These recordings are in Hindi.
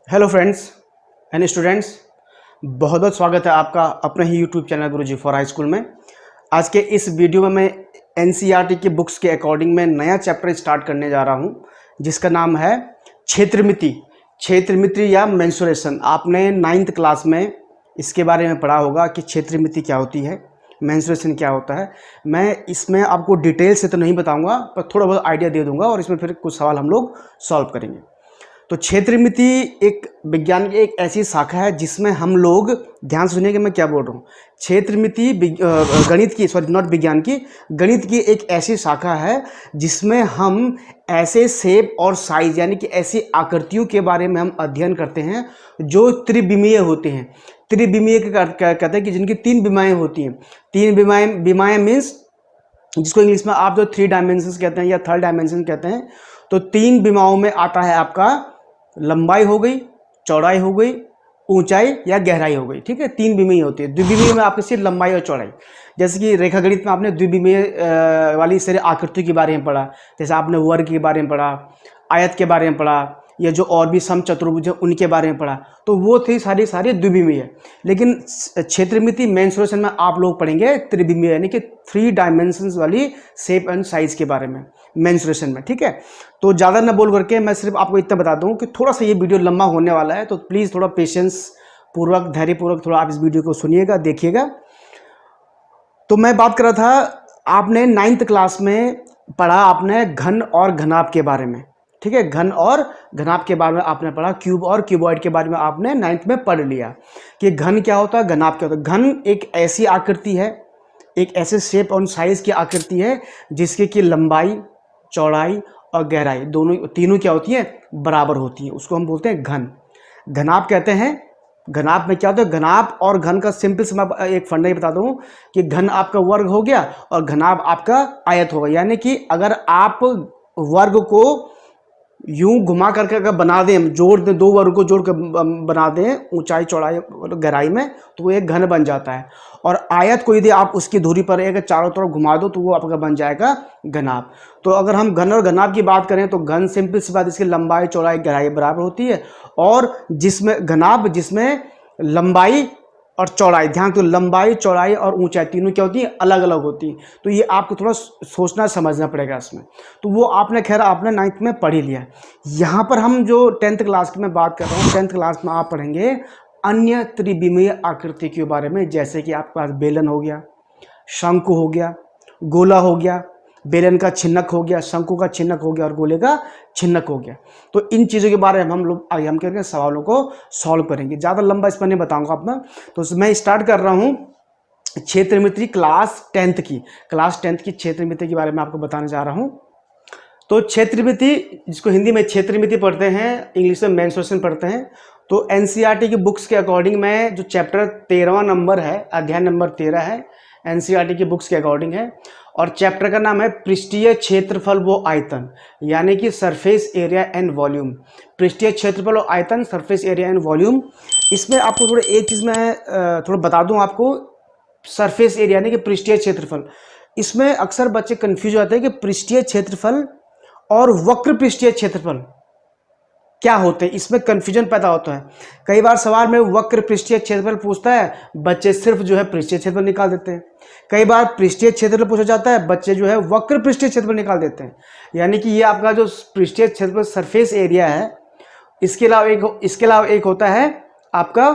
हेलो फ्रेंड्स एंड स्टूडेंट्स, बहुत बहुत स्वागत है आपका अपने ही YouTube channel Guruji for high school में। आज के इस वीडियो में मैं एनसीईआरटी की बुक्स के अकॉर्डिंग में नया चैप्टर स्टार्ट करने जा रहा हूं, जिसका नाम है क्षेत्रमिति या मेंसुरेशन। आपने 9th क्लास में इसके बारे में पढ़ा होगा कि क्षेत्रमिति क्या होती है, मेंसुरेशन क्या होता है। मैं इसमें आपको डिटेल से तो नहीं बताऊंगा, पर थोड़ा बहुत आइडिया दे दूंगा और इसमें फिर कुछ सवाल हम लोग सॉल्व करेंगे। तो क्षेत्रमिति एक विज्ञान की एक ऐसी शाखा है जिसमें हम लोग, ध्यान सुनिए कि मैं क्या बोल रहा हूँ। क्षेत्रमिति गणित की, सॉरी नॉट विज्ञान की, गणित की एक ऐसी शाखा है जिसमें हम ऐसे शेप और साइज यानी कि ऐसी आकृतियों के बारे में हम अध्ययन करते हैं जो त्रिविमीय होते हैं। त्रिविमीय कहते हैं कि जिनकी 3 विमाएँ होती हैं। 3 विमाएँ मीन्स जिसको इंग्लिश में आप जो 3 डायमेंशंस कहते हैं या 3rd डायमेंशन कहते हैं। तो 3 विमाओं में आता है आपका लंबाई हो गई, चौड़ाई हो गई, ऊंचाई या गहराई हो गई। ठीक है, 3 विमीय होती है। द्विविमीय में आपके सिर्फ लंबाई और चौड़ाई। जैसे कि रेखागणित में आपने द्विविमीय वाली सारी आकृति के बारे में पढ़ा, जैसे आपने वर्ग के बारे में पढ़ा, आयत के बारे में पढ़ा, या जो और भी सम चतुर्भुज है उनके बारे में पढ़ा, तो वो थी सारी द्विविमीय। लेकिन क्षेत्रमिति मेंसुरेशन में आप लोग पढ़ेंगे त्रिविमीय यानी कि 3 डायमेंशंस वाली शेप एंड साइज के बारे में मेंसुरेशन में। ठीक है, तो ज़्यादा न बोल करके मैं सिर्फ आपको इतना बता दूं कि थोड़ा सा ये वीडियो लंबा होने वाला है, तो प्लीज़ थोड़ा पेशेंस पूर्वक, धैर्यपूर्वक थोड़ा आप इस वीडियो को सुनिएगा, देखिएगा। तो मैं बात कर रहा था, आपने 9th क्लास में पढ़ा आपने घन और घनाभ के बारे में। ठीक है, घन और घनाभ के बारे में आपने पढ़ा, क्यूब और क्यूबॉइड के बारे में आपने 9th में पढ़ लिया कि घन क्या होता है, घनाभ क्या होता है। घन एक ऐसी आकृति है, एक ऐसे शेप और साइज की आकृति है जिसके की लंबाई, चौड़ाई और गहराई तीनों क्या होती है, बराबर होती है। उसको हम बोलते हैं घन। घनाभ कहते हैं। घनाभ में क्या होता है, घनाभ और घन का सिंपल से मैं एक फंडा ही बता दूं कि घन आपका वर्ग हो गया और घनाभ आपका आयत होगा। यानी कि अगर आप वर्ग को यूं घुमा करके अगर बना दें, हम जोड़ दें, 2 वर्ग को जोड़ कर बना दें ऊंचाई चौड़ाई और गहराई में, तो वो एक घन बन जाता है। और आयत को यदि आप उसकी धुरी पर एक चारों तरफ घुमा दो तो वो आपका बन जाएगा घनाभ। तो अगर हम घन और घनाभ की बात करें तो घन सिंपल सी बात, इसकी लंबाई चौड़ाई गहराई बराबर होती है, और जिसमें घनाभ जिसमें लंबाई और चौड़ाई, ध्यान तो लंबाई चौड़ाई और ऊंचाई तीनों क्या होती है, अलग अलग होती हैं। तो ये आपको थोड़ा सोचना समझना पड़ेगा इसमें। तो वो आपने खैर आपने 9th में पढ़ ही लिया। यहाँ पर हम जो 10th क्लास की मैं बात कर रहा हूँ, 10th क्लास में आप पढ़ेंगे अन्य त्रिविमीय आकृति के बारे में। जैसे कि आपके पास बेलन हो गया, शंकु हो गया, गोला हो गया, बेलन का छिन्नक हो गया, शंकु का छिन्नक हो गया और गोले का छिन्नक हो गया। तो इन चीज़ों के बारे में हम लोग आगे हम करेंगे, सवालों को सॉल्व करेंगे। ज़्यादा लंबा इस पर नहीं बताऊंगा अपना। तो मैं स्टार्ट कर रहा हूँ क्षेत्रमिति क्लास 10th की क्षेत्रमिति के बारे में आपको बताने जा रहा हूँ। तो क्षेत्रमिति, जिसको हिंदी में क्षेत्रमिति पढ़ते हैं, इंग्लिश में मेंसुरेशन पढ़ते हैं। तो एनसीईआरटी की बुक्स के अकॉर्डिंग में जो चैप्टर 13वां नंबर है, अध्याय नंबर 13 है, एनसीईआरटी की बुक्स के अकॉर्डिंग है। और चैप्टर का नाम है पृष्ठीय क्षेत्रफल व आयतन, यानी कि सरफेस एरिया एंड वॉल्यूम। पृष्ठीय क्षेत्रफल और आयतन, सरफेस एरिया एंड वॉल्यूम। इसमें आपको थोड़ा एक चीज़ मैं थोड़ा बता दूं आपको, सरफेस एरिया यानी कि पृष्ठीय क्षेत्रफल। इसमें अक्सर बच्चे कंफ्यूज हो जाते हैं कि पृष्ठीय क्षेत्रफल और वक्र पृष्ठीय क्षेत्रफल क्या होते हैं, इसमें कंफ्यूजन पैदा होता है। कई बार सवाल में वक्र पृष्ठीय क्षेत्रफल पूछता है, बच्चे सिर्फ जो है पृष्ठीय क्षेत्रफल निकाल देते हैं। कई बार पृष्ठीय क्षेत्रफल पूछा जाता है, बच्चे जो है वक्र पृष्ठीय क्षेत्रफल निकाल देते हैं। यानी कि ये आपका जो पृष्ठीय क्षेत्रफल सरफेस एरिया है, इसके अलावा एक होता है आपका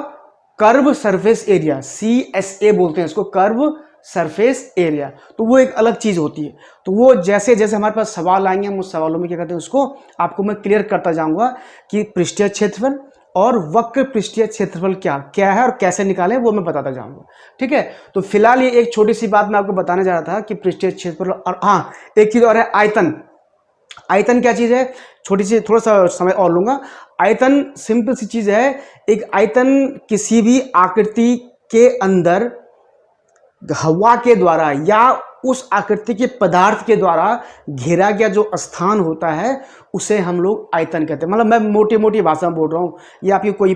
कर्व सरफेस एरिया, CSA बोलते हैं इसको, कर्व सरफेस एरिया। तो वो एक अलग चीज़ होती है। तो वो जैसे जैसे हमारे पास सवाल आएंगे, हम उस सवालों में क्या करते हैं, उसको आपको मैं क्लियर करता जाऊंगा कि पृष्ठीय क्षेत्रफल और वक्र पृष्ठीय क्षेत्रफल क्या है और कैसे निकालें, वो मैं बताता जाऊंगा। ठीक है, तो फिलहाल ये एक छोटी सी बात मैं आपको बताने जा रहा था कि पृष्ठीय क्षेत्रफल, और हाँ एक चीज़ और है, आयतन। आयतन क्या चीज़ है, छोटी सी, थोड़ा सा समय और लूंगा। आयतन सिंपल सी चीज़ है। एक आयतन किसी भी आकृति के अंदर हवा के द्वारा या उस आकृति के पदार्थ के द्वारा घेरा गया जो स्थान होता है उसे हम लोग आयतन कहते हैं। मतलब मैं मोटी मोटी भाषा में बोल रहा हूँ, ये आपकी कोई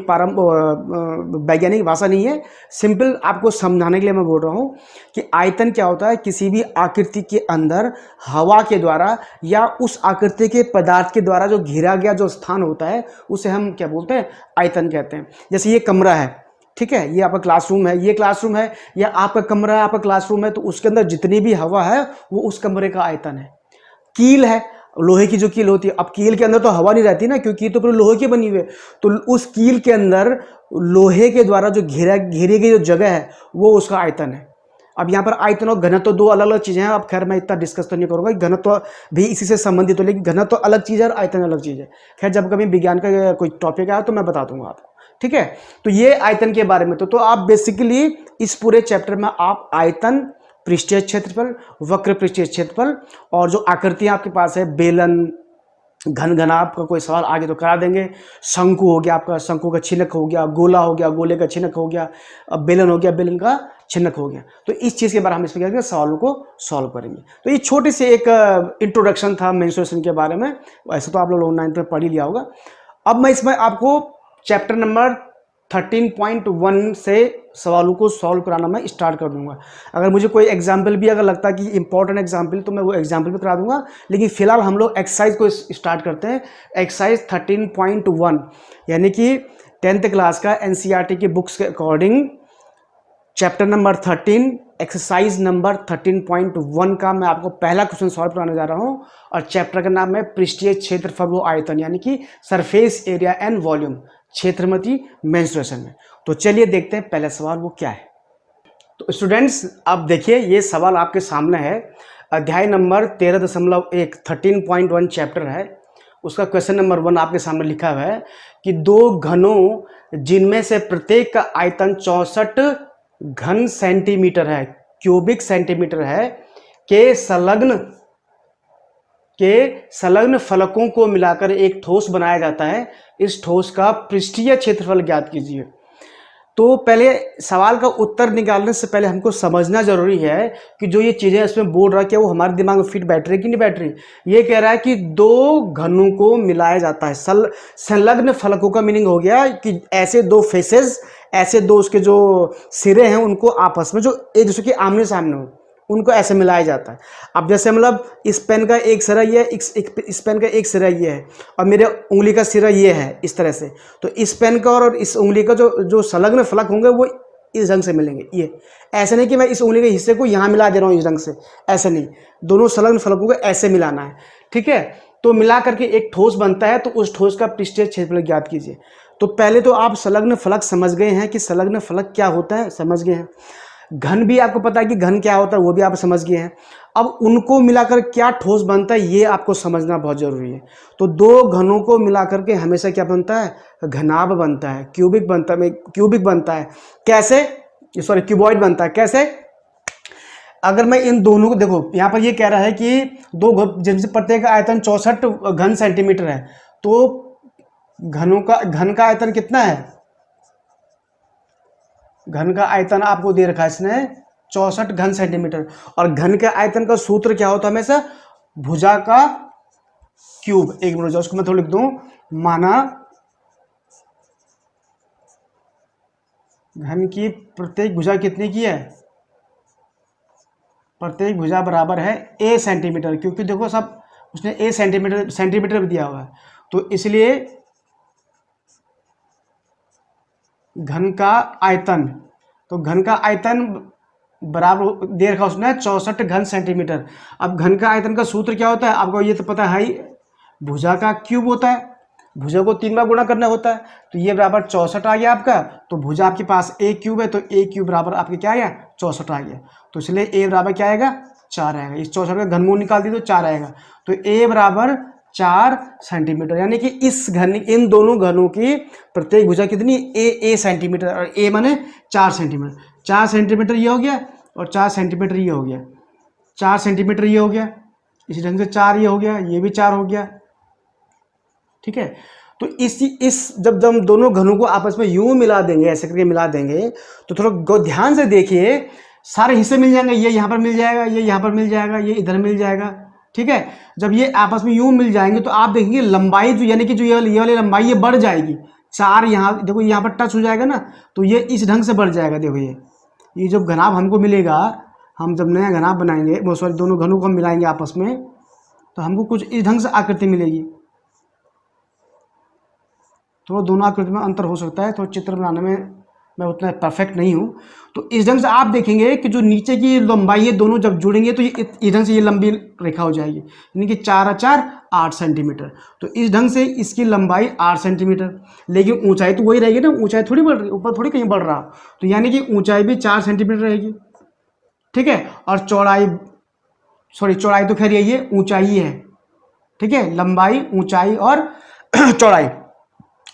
वैज्ञानिक भाषा नहीं है, सिंपल आपको समझाने के लिए मैं बोल रहा हूँ कि आयतन क्या होता है, किसी भी आकृति के अंदर हवा के द्वारा या उस आकृति के पदार्थ के द्वारा जो घेरा गया जो स्थान होता है उसे हम क्या बोलते हैं, आयतन कहते हैं। जैसे ये कमरा है, ठीक है, ये आपका क्लासरूम है, ये क्लासरूम है, या आपका कमरा है, आपका क्लासरूम है, तो उसके अंदर जितनी भी हवा है वो उस कमरे का आयतन है। कील है, लोहे की जो कील होती है, अब कील के अंदर तो हवा नहीं रहती ना, क्योंकि तो पूरे लोहे की बनी हुई है, तो उस कील के अंदर लोहे के द्वारा जो घेरी गई जो जगह है वो उसका आयतन है। अब यहाँ पर आयतन और घनत्व दो अलग अलग चीज़ें हैं। अब खैर मैं इतना डिस्कस तो नहीं करूँगा, घनत्व भी इसी से संबंधित हो, लेकिन घनत्व अलग चीज़ है और आयतन अलग चीज़ है। खैर जब कभी विज्ञान का कोई टॉपिक आया तो मैं बता दूंगा आपको, ठीक है। तो ये आयतन के बारे में तो आप बेसिकली इस पूरे चैप्टर में आप आयतन, पृष्ठीय क्षेत्रफल, वक्र पृष्ठीय क्षेत्रफल और जो आकृतियां आपके पास है, बेलन, घनघनाभ का कोई सवाल आगे तो करा देंगे, शंकु हो गया आपका, शंकु का छिनक हो गया, गोला हो गया, गोले का छिनक हो गया, बेलन हो गया, बेलन का छिनक हो गया। तो इस चीज़ के बारे में हम इस प्रकार के सवालों को सॉल्व करेंगे। तो ये छोटी सी एक इंट्रोडक्शन था मेंस्ट्रुएशन के बारे में, वैसे तो आप लोग 9th में पढ़ ही लिया होगा। अब मैं इसमें आपको चैप्टर नंबर 13.1 से सवालों को सॉल्व कराना मैं स्टार्ट कर दूंगा। अगर मुझे कोई एग्जाम्पल भी अगर लगता है कि इंपॉर्टेंट एग्जाम्पल, तो मैं वो एग्जाम्पल भी करा दूंगा, लेकिन फिलहाल हम लोग एक्सरसाइज को स्टार्ट करते हैं। एक्सरसाइज 13.1 यानी कि 10th क्लास का एनसीईआरटी की बुक्स के according chapter number 13 exercise number 13.1 का मैं आपको पहला क्वेश्चन सॉल्व कराने जा रहा हूं, और चैप्टर का नाम है पृष्ठीय क्षेत्रफल व आयतन, यानी कि सरफेस एरिया एंड वॉल्यूम, क्षेत्रमति मेंस्ट्रुएशन में। तो चलिए देखते हैं पहला सवाल वो क्या है। तो स्टूडेंट्स अब देखिए, ये सवाल आपके सामने है, अध्याय नंबर 13.1 13.1 चैप्टर है, उसका क्वेश्चन नंबर 1 आपके सामने लिखा हुआ है कि दो घनों जिनमें से प्रत्येक का आयतन 64 घन सेंटीमीटर है, क्यूबिक सेंटीमीटर है, के संलग्न फलकों को मिलाकर एक ठोस बनाया जाता है। इस ठोस का पृष्ठीय क्षेत्रफल ज्ञात कीजिए। तो पहले सवाल का उत्तर निकालने से पहले हमको समझना जरूरी है कि जो ये चीज़ें इसमें बोल रहा है क्या वो हमारे दिमाग में फिट बैठ रही कि नहीं बैठ रही। ये कह रहा है कि दो घनों को मिलाया जाता है। संलग्न फलकों का मीनिंग हो गया कि ऐसे दो फेसेस, ऐसे दो उसके जो सिरे हैं उनको आपस में जो एक दूसरे के आमने सामने हो, उनको ऐसे मिलाया जाता है। अब जैसे मतलब इस पेन का एक सिरा ये है, इस पेन का एक सिरा ये है, और मेरे उंगली का सिरा ये है, इस तरह से। तो इस पेन का और इस उंगली का जो संलग्न फलक होंगे वो इस ढंग से मिलेंगे। ये ऐसे नहीं कि मैं इस उंगली के हिस्से को यहाँ मिला दे रहा हूँ इस ढंग से, ऐसे नहीं, दोनों संलग्न फलकों को ऐसे मिलाना है, ठीक है। तो मिला करके एक ठोस बनता है, तो उस ठोस का पृष्ठीय क्षेत्रफल ज्ञात कीजिए। तो पहले तो आप संलग्न फलक समझ गए हैं कि संलग्न फलक क्या होता है, समझ गए हैं। घन भी आपको पता है कि घन क्या होता है, वो भी आप समझ गए हैं। अब उनको मिलाकर क्या ठोस बनता है ये आपको समझना बहुत जरूरी है। तो दो घनों को मिलाकर के हमेशा क्या बनता है, घनाभ बनता है, क्यूबिक बनता है। कैसे, सॉरी क्यूबॉइड बनता है। कैसे, अगर मैं इन दोनों को देखो, यहाँ पर ये कह रहा है कि दो जिनसे प्रत्येक आयतन 64 घन सेंटीमीटर है, तो घन का आयतन कितना है, घन का आयतन आपको दे रखा है इसने 64 घन सेंटीमीटर। और घन के आयतन का सूत्र क्या होता है हमेशा, भुजा का क्यूब। एक मिनट उसको मैं थोड़ा लिख दूं, माना घन की प्रत्येक भुजा कितनी की है, प्रत्येक भुजा बराबर है a सेंटीमीटर, क्योंकि देखो सब उसने a सेंटीमीटर भी दिया हुआ है, तो इसलिए घन का आयतन, तो घन का आयतन बराबर दे रखा उसने 64 घन सेंटीमीटर। अब घन का आयतन का सूत्र क्या होता है आपको ये तो पता है ही, भुजा का क्यूब होता है, भुजा को 3 बार गुणा करना होता है, तो ये बराबर 64 आ गया आपका। तो भुजा आपके पास a क्यूब है, तो a क्यूब बराबर आपके क्या आया, 64 आ गया। तो इसलिए a बराबर क्या आएगा, 4 आएगा। इस 64 का घनमूल निकाल दी तो 4 आएगा, तो a बराबर 4 सेंटीमीटर। यानी कि इन दोनों घनों की प्रत्येक भुजा कितनी, a सेंटीमीटर, और a माने 4 सेंटीमीटर। 4 सेंटीमीटर ये हो गया और 4 सेंटीमीटर ये हो गया, 4 सेंटीमीटर ये हो गया, इसी ढंग से 4 ये हो गया, ये भी 4 हो गया, ठीक है। तो जब हम दोनों घनों को आपस में यूं मिला देंगे, ऐसे करके मिला देंगे, तो थोड़ा ध्यान से देखिए, सारे हिस्से मिल जाएंगे, ये यहाँ पर मिल जाएगा, ये यहाँ पर मिल जाएगा, ये इधर मिल जाएगा, ठीक है। जब ये आपस में यूं मिल जाएंगे तो आप देखेंगे लंबाई जो यानी कि जो ये वाली लंबाई ये बढ़ जाएगी, 4 यहाँ देखो यहाँ पर टच हो जाएगा ना, तो ये इस ढंग से बढ़ जाएगा। देखो ये जब घनाभ हमको मिलेगा, हम जब नया घनाभ बनाएंगे, वो सॉरी दोनों घनों को हम मिलाएंगे आपस में, तो हमको कुछ इस ढंग से आकृति मिलेगी। तो दोनों आकृति में अंतर हो सकता है, तो चित्र बनाने में मैं उतना परफेक्ट नहीं हूँ। तो इस ढंग से आप देखेंगे कि जो नीचे की लंबाई है दोनों जब जुड़ेंगे तो ये इस ढंग से ये लंबी रेखा हो जाएगी, यानी कि 4 और 4 8 सेंटीमीटर। तो इस ढंग से इसकी लंबाई 8 सेंटीमीटर, लेकिन ऊंचाई तो वही रहेगी ना, ऊंचाई थोड़ी बढ़ रही, ऊपर थोड़ी कहीं बढ़ रहा। तो यानी कि ऊंचाई भी 4 सेंटीमीटर रहेगी, ठीक है। और चौड़ाई तो खैर यही है, ऊंचाई है, ठीक है। लंबाई, ऊंचाई और चौड़ाई,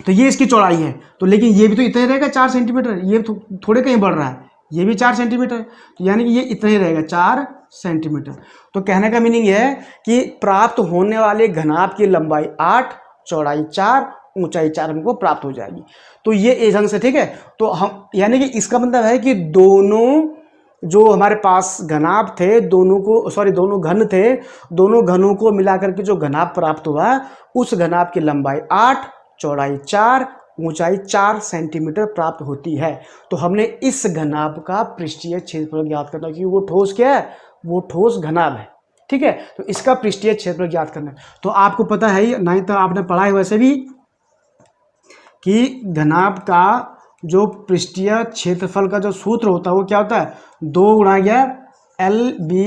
तो ये इसकी चौड़ाई है। तो लेकिन ये भी तो इतना ही रहेगा 4 सेंटीमीटर, ये थोड़े कहीं बढ़ रहा है, ये भी 4 सेंटीमीटर, तो यानी कि ये इतना ही रहेगा 4 सेंटीमीटर। तो कहने का मीनिंग ये है कि प्राप्त होने वाले घनाभ की लंबाई 8, चौड़ाई 4, ऊंचाई 4 हमको प्राप्त हो जाएगी। तो ये इस ढंग से, ठीक है। तो हम यानी कि इसका मतलब है कि दोनों जो हमारे पास घनाभ थे, दोनों घन थे, दोनों घनों को मिलाकर के जो घनाभ प्राप्त हुआ, उस घनाभ की लंबाई 8, चौड़ाई 4, ऊंचाई 4 सेंटीमीटर प्राप्त होती है। तो हमने इस घनाभ का पृष्ठीय क्षेत्रफल ज्ञात करना, क्योंकि वो ठोस क्या है, वो ठोस घनाभ है, ठीक है। तो इसका पृष्ठीय क्षेत्रफल ज्ञात करना है। तो आपको पता है ही, नहीं तो आपने पढ़ा है वैसे भी, कि घनाभ का जो पृष्ठीय क्षेत्रफल का जो सूत्र होता है वो क्या होता है, 2 गुणा LB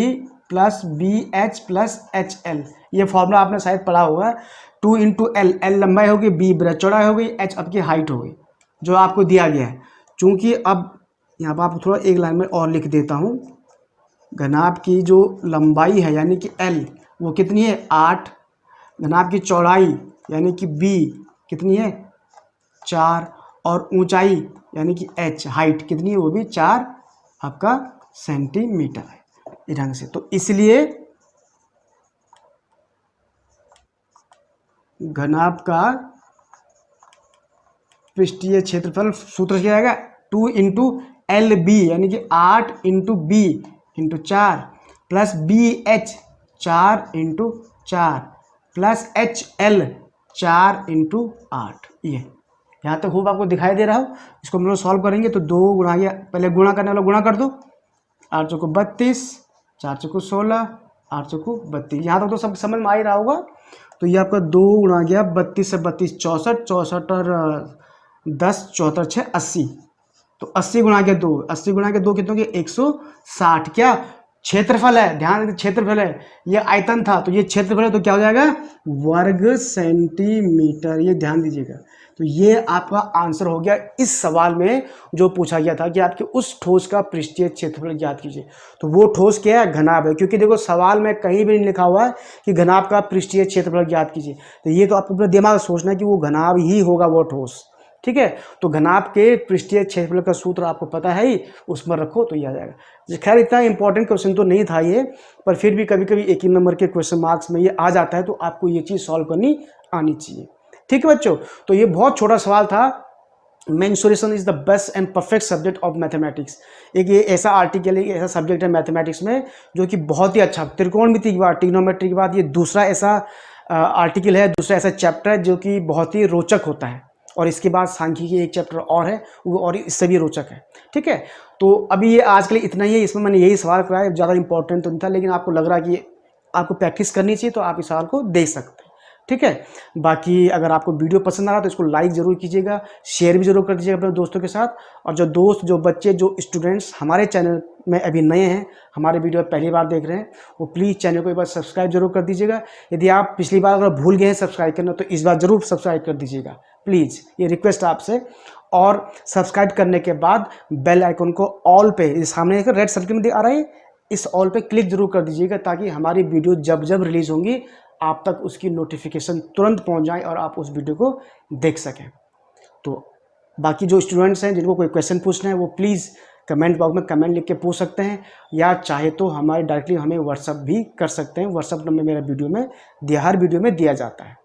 plus BH plus HL। ये फॉर्मूला आपने शायद पढ़ा होगा। 2 इंटू L लंबाई होगी, B ब्रेथ चौड़ाई होगी, H आपकी हाइट होगी, जो आपको दिया गया है। चूंकि अब यहाँ पर आप थोड़ा एक लाइन में और लिख देता हूँ, घनाभ की जो लंबाई है यानी कि L वो कितनी है, 8, घनाभ की चौड़ाई यानी कि B कितनी है, 4, और ऊंचाई यानी कि H हाइट कितनी है, वो भी 4 आपका सेंटीमीटर है, इस ढंग से। तो इसलिए घनाभ का पृष्ठीय क्षेत्रफल सूत्र क्या आएगा, 2 इंटू LB यानी कि 8 into B into 4 plus BH 4 into 4 plus HL 4 into 8। ये यहाँ तक खूब आपको दिखाई दे रहा हो। इसको हम लोग सॉल्व करेंगे तो 2 गुणा, पहले गुणा करने वाला गुणा कर दो, 8 चौको 32, 4 चौको 16, 8 चौको 32। यहाँ तक तो सब समझ में आ ही रहा होगा। तो ये आपका 2 गुणा 32 से 32 64, 64 और 10 74 6 80। तो 80 गुणा 2, 80 गुणा 2 कितने हो गए, 160। क्या क्षेत्रफल है, ध्यान दें क्षेत्रफल है, ये आयतन था तो ये क्षेत्रफल है, तो क्या हो जाएगा, वर्ग सेंटीमीटर। ये ध्यान दीजिएगा। तो ये आपका आंसर हो गया इस सवाल में जो पूछा गया था कि आपके उस ठोस का पृष्ठीय क्षेत्रफल ज्ञात कीजिए। तो वो ठोस क्या है, घनाभ है, क्योंकि देखो सवाल में कहीं भी नहीं लिखा हुआ है कि घनाभ का पृष्ठीय क्षेत्रफल ज्ञात कीजिए। तो ये तो आपको पूरा दिमाग सोचना है कि वो घनाभ ही होगा, वो ठोस, ठीक है। तो घनाभ के पृष्ठीय क्षेत्रफल का सूत्र आपको पता है ही, उसमें रखो तो ये आ जाएगा। खैर इतना इंपॉर्टेंट क्वेश्चन तो नहीं था ये, पर फिर भी कभी कभी एक ही नंबर के क्वेश्चन मार्क्स में ये आ जाता है, तो आपको ये चीज़ सॉल्व करनी आनी चाहिए, ठीक है बच्चों। तो ये बहुत छोटा सवाल था। Mensuration is the best and perfect subject of mathematics. एक ये ऐसा आर्टिकल है, ऐसा सब्जेक्ट है मैथमेटिक्स में जो कि बहुत ही अच्छा, त्रिकोणमिति के बाद, ट्रिग्नोमेट्री के बाद ये दूसरा ऐसा आर्टिकल है, दूसरा ऐसा चैप्टर है जो कि बहुत ही रोचक होता है। और इसके बाद सांख्यिकी एक चैप्टर और है, वो और इससे भी रोचक है, ठीक है। तो अभी ये आज के लिए इतना ही है, इसमें मैंने यही सवाल कराया, ज़्यादा इंपॉर्टेंट तो नहीं था, लेकिन आपको लग रहा है कि आपको प्रैक्टिस करनी चाहिए तो आप इस सवाल को दे सकते हैं, ठीक है। बाकी अगर आपको वीडियो पसंद आ रहा तो इसको लाइक ज़रूर कीजिएगा, शेयर भी जरूर कर दीजिएगा अपने दोस्तों के साथ। और जो दोस्त, जो बच्चे, जो स्टूडेंट्स हमारे चैनल में अभी नए हैं, हमारे वीडियो पहली बार देख रहे हैं, वो प्लीज़ चैनल को एक बार सब्सक्राइब जरूर कर दीजिएगा। यदि आप पिछली बार अगर भूल गए हैं सब्सक्राइब करना तो इस बार ज़रूर सब्सक्राइब कर दीजिएगा प्लीज़, ये रिक्वेस्ट आपसे। और सब्सक्राइब करने के बाद बेल आइकन को ऑल पे, सामने एक रेड सर्कल में आ रहा है, इस ऑल पे क्लिक जरूर कर दीजिएगा, ताकि हमारी वीडियो जब जब रिलीज़ होंगी आप तक उसकी नोटिफिकेशन तुरंत पहुंच जाए और आप उस वीडियो को देख सकें। तो बाकी जो स्टूडेंट्स हैं जिनको कोई क्वेश्चन पूछना है वो प्लीज़ कमेंट बॉक्स में कमेंट लिख के पूछ सकते हैं, या चाहे तो हमारे डायरेक्टली हमें व्हाट्सअप भी कर सकते हैं। व्हाट्सअप नंबर मेरा हर वीडियो में दिया जाता है,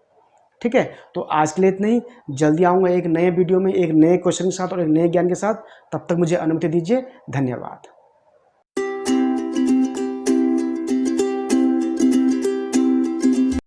ठीक है। तो आज के लिए इतना ही, जल्दी आऊँगा एक नए वीडियो में एक नए क्वेश्चन के साथ और एक नए ज्ञान के साथ। तब तक मुझे अनुमति दीजिए, धन्यवाद।